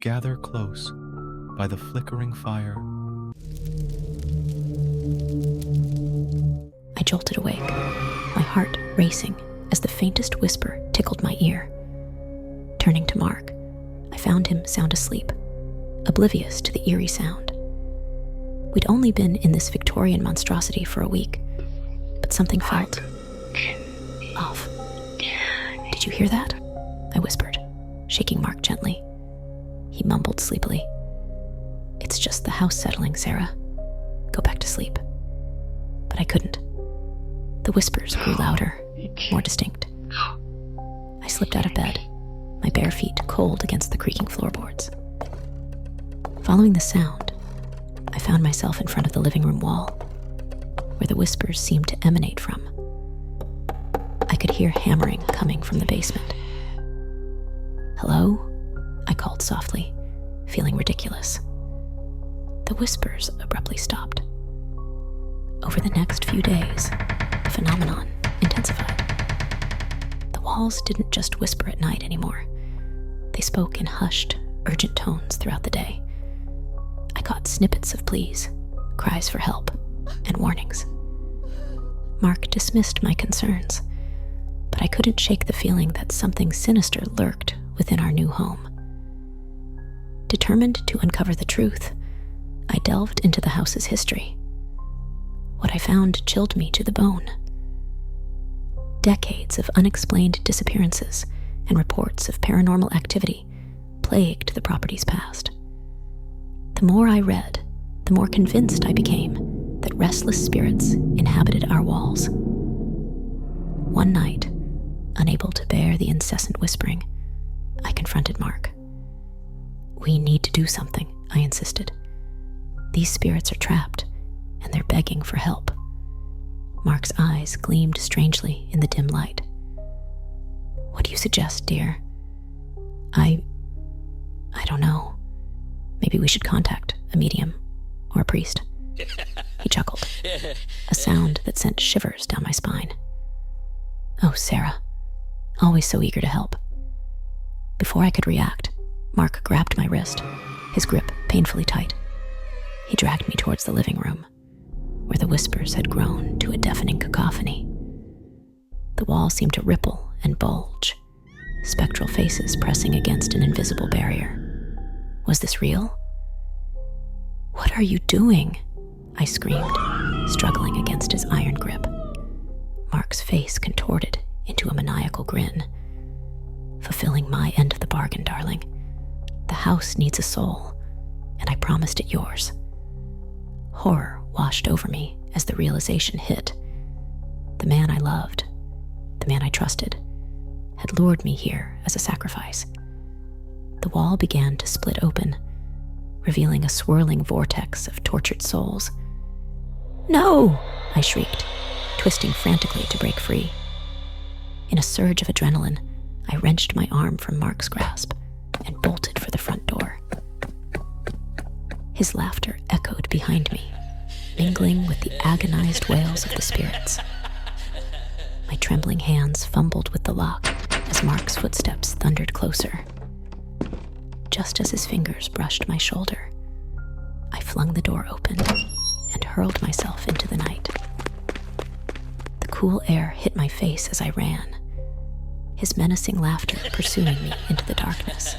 Gather close by the flickering fire. I jolted awake, my heart racing as the faintest whisper tickled my ear. Turning to Mark, I found him sound asleep, oblivious to the eerie sound. We'd only been in this Victorian monstrosity for a week, but something felt off. "Did you hear that?" I whispered, shaking Mark gently. He mumbled sleepily. "It's just the house settling, Sarah. Go back to sleep." But I couldn't. The whispers grew louder, more distinct. I slipped out of bed, my bare feet cold against the creaking floorboards. Following the sound, I found myself in front of the living room wall, where the whispers seemed to emanate from. I could hear hammering coming from the basement. "Hello?" I called softly, feeling ridiculous. The whispers abruptly stopped. Over the next few days, the phenomenon intensified. The walls didn't just whisper at night anymore. They spoke in hushed, urgent tones throughout the day. I caught snippets of pleas, cries for help, and warnings. Mark dismissed my concerns, but I couldn't shake the feeling that something sinister lurked within our new home. Determined to uncover the truth, I delved into the house's history. What I found chilled me to the bone. Decades of unexplained disappearances and reports of paranormal activity plagued the property's past. The more I read, the more convinced I became that restless spirits inhabited our walls. One night, unable to bear the incessant whispering, I confronted Mark. "We need to do something," I insisted. "These spirits are trapped, and they're begging for help." Mark's eyes gleamed strangely in the dim light. "What do you suggest, dear?" I don't know. Maybe we should contact a medium or a priest." He chuckled, a sound that sent shivers down my spine. "Oh, Sarah, always so eager to help." Before I could react, Mark grabbed my wrist, his grip painfully tight. He dragged me towards the living room, where the whispers had grown to a deafening cacophony. The wall seemed to ripple and bulge, spectral faces pressing against an invisible barrier. Was this real? "What are you doing?" I screamed, struggling against his iron grip. Mark's face contorted into a maniacal grin. "Fulfilling my end of the bargain, darling. The house needs a soul, and I promised it yours." Horror washed over me as the realization hit. The man I loved, the man I trusted, had lured me here as a sacrifice. The wall began to split open, revealing a swirling vortex of tortured souls. "No!" I shrieked, twisting frantically to break free. In a surge of adrenaline, I wrenched my arm from Mark's grasp and bolted for the front door. His laughter echoed behind me, mingling with the agonized wails of the spirits. My trembling hands fumbled with the lock as Mark's footsteps thundered closer. Just as his fingers brushed my shoulder, I flung the door open and hurled myself into the night. The cool air hit my face as I ran, his menacing laughter pursuing me into the darkness.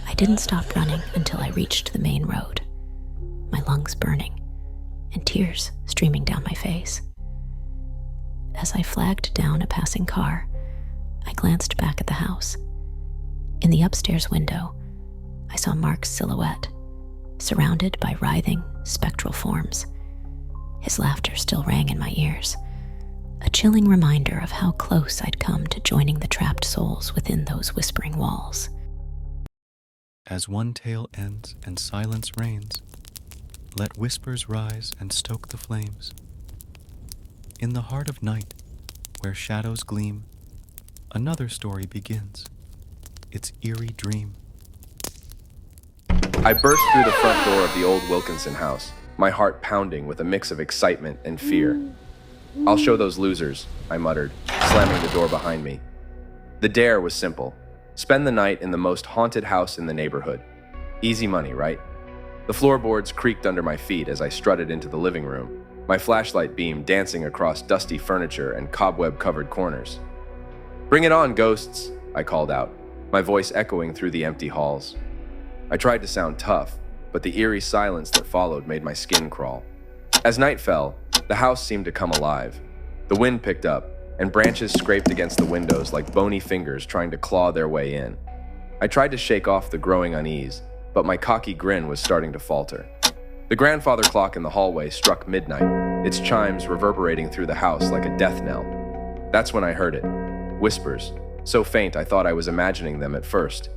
I didn't stop running until I reached the main road, my lungs burning and tears streaming down my face. As I flagged down a passing car, I glanced back at the house. In the upstairs window, I saw Mark's silhouette, surrounded by writhing, spectral forms. His laughter still rang in my ears, a chilling reminder of how close I'd come to joining the trapped souls within those whispering walls. As one tale ends and silence reigns, let whispers rise and stoke the flames. In the heart of night, where shadows gleam, another story begins, its eerie dream. I burst through the front door of the old Wilkinson house, my heart pounding with a mix of excitement and fear. "I'll show those losers," I muttered, slamming the door behind me. The dare was simple: Spend the night in the most haunted house in the neighborhood. Easy money, right? The floorboards creaked under my feet as I strutted into the living room, my flashlight beam dancing across dusty furniture and cobweb-covered corners. "Bring it on, ghosts," I called out, my voice echoing through the empty halls. I tried to sound tough, but the eerie silence that followed made my skin crawl. As night fell, the house seemed to come alive. The wind picked up, and branches scraped against the windows like bony fingers trying to claw their way in. I tried to shake off the growing unease, but my cocky grin was starting to falter. The grandfather clock in the hallway struck midnight, its chimes reverberating through the house like a death knell. That's when I heard it. Whispers, so faint I thought I was imagining them at first.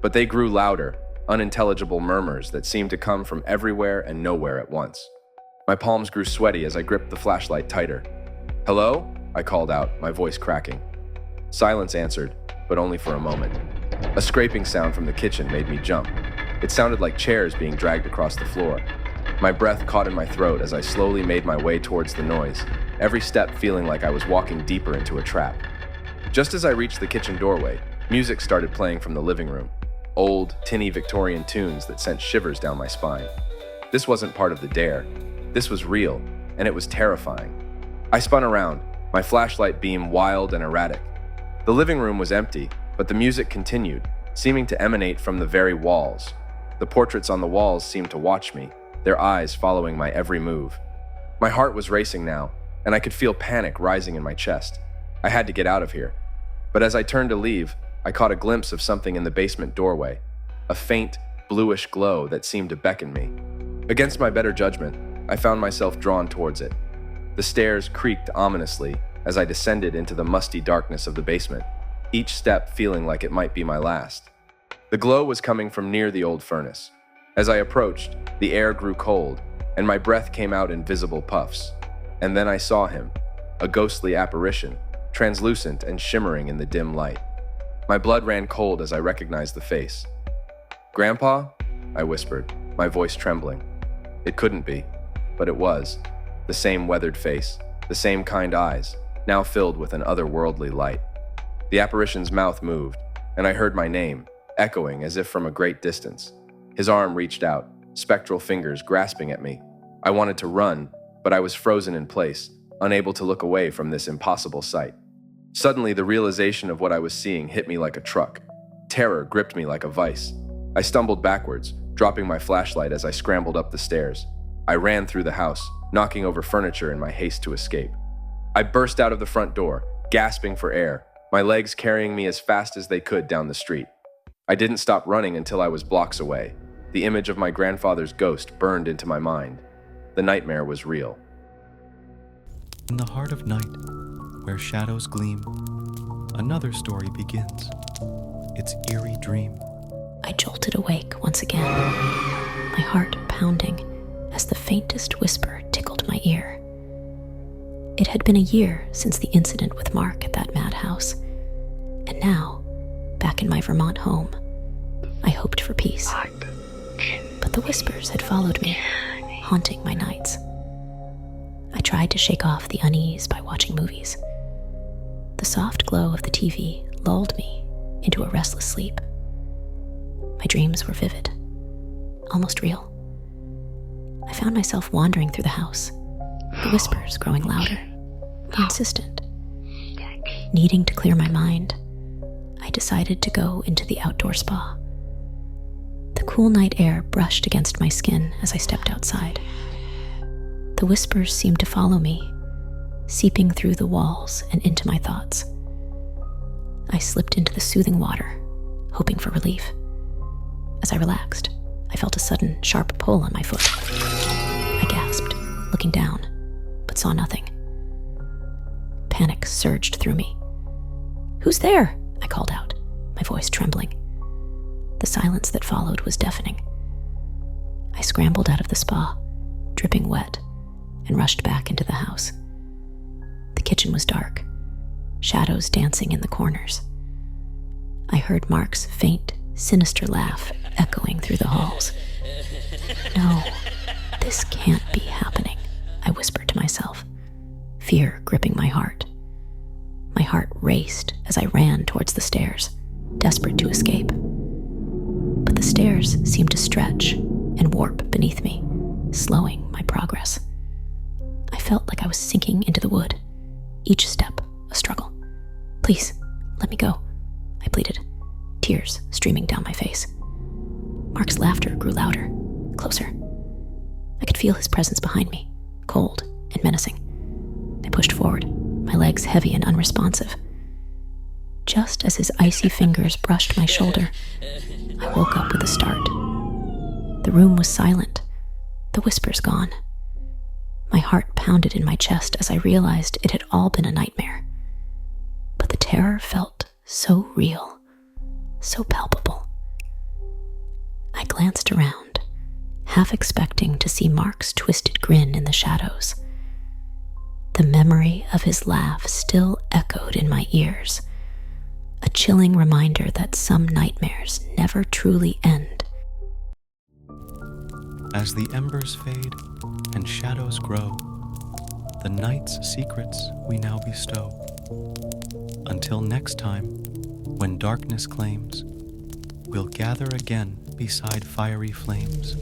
But they grew louder, unintelligible murmurs that seemed to come from everywhere and nowhere at once. My palms grew sweaty as I gripped the flashlight tighter. "Hello?" I called out, my voice cracking. Silence answered, but only for a moment. A scraping sound from the kitchen made me jump. It sounded like chairs being dragged across the floor. My breath caught in my throat as I slowly made my way towards the noise, every step feeling like I was walking deeper into a trap. Just as I reached the kitchen doorway, music started playing from the living room. Old, tinny Victorian tunes that sent shivers down my spine. This wasn't part of the dare. This was real, and it was terrifying. I spun around, my flashlight beam wild and erratic. The living room was empty, but the music continued, seeming to emanate from the very walls. The portraits on the walls seemed to watch me, their eyes following my every move. My heart was racing now, and I could feel panic rising in my chest. I had to get out of here. But as I turned to leave, I caught a glimpse of something in the basement doorway, a faint, bluish glow that seemed to beckon me. Against my better judgment, I found myself drawn towards it. The stairs creaked ominously as I descended into the musty darkness of the basement, each step feeling like it might be my last. The glow was coming from near the old furnace. As I approached, the air grew cold, and my breath came out in visible puffs. And then I saw him, a ghostly apparition, translucent and shimmering in the dim light. My blood ran cold as I recognized the face. "Grandpa?" I whispered, my voice trembling. It couldn't be, but it was. The same weathered face, the same kind eyes, now filled with an otherworldly light. The apparition's mouth moved, and I heard my name, echoing as if from a great distance. His arm reached out, spectral fingers grasping at me. I wanted to run, but I was frozen in place, unable to look away from this impossible sight. Suddenly, the realization of what I was seeing hit me like a truck. Terror gripped me like a vice. I stumbled backwards, dropping my flashlight as I scrambled up the stairs. I ran through the house, knocking over furniture in my haste to escape. I burst out of the front door, gasping for air, my legs carrying me as fast as they could down the street. I didn't stop running until I was blocks away. The image of my grandfather's ghost burned into my mind. The nightmare was real. In the heart of night, where shadows gleam, another story begins. Its eerie dream. I jolted awake once again, my heart pounding as the faintest whisper tickled my ear. It had been a year since the incident with Mark at that madhouse, and now, back in my Vermont home, I hoped for peace. But the whispers had followed me, haunting my nights. I tried to shake off the unease by watching movies. The soft glow of the TV lulled me into a restless sleep. My dreams were vivid, almost real. I found myself wandering through the house, the whispers growing louder, more insistent. Needing to clear my mind, I decided to go into the outdoor spa. The cool night air brushed against my skin as I stepped outside. The whispers seemed to follow me, seeping through the walls and into my thoughts. I slipped into the soothing water, hoping for relief. As I relaxed, I felt a sudden, sharp pull on my foot. I gasped, looking down, but saw nothing. Panic surged through me. "Who's there?" I called out, my voice trembling. The silence that followed was deafening. I scrambled out of the spa, dripping wet, and rushed back into the house. The kitchen was dark, shadows dancing in the corners. I heard Mark's faint, sinister laugh echoing through the halls. "No, this can't be happening," I whispered to myself, fear gripping my heart. My heart raced as I ran towards the stairs, desperate to seemed to stretch and warp beneath me, slowing my progress. I felt like I was sinking into the wood, each step a struggle. "Please, let me go," I pleaded, tears streaming down my face. Mark's laughter grew louder, closer. I could feel his presence behind me, cold and menacing. I pushed forward, my legs heavy and unresponsive. Just as his icy fingers brushed my shoulder, I woke up with a start. The room was silent, the whispers gone. My heart pounded in my chest as I realized it had all been a nightmare. But the terror felt so real, so palpable. I glanced around, half expecting to see Mark's twisted grin in the shadows. The memory of his laugh still echoed in my ears, a chilling reminder that some nightmares never truly end. As the embers fade and shadows grow, the night's secrets we now bestow. Until next time, when darkness claims, we'll gather again beside fiery flames.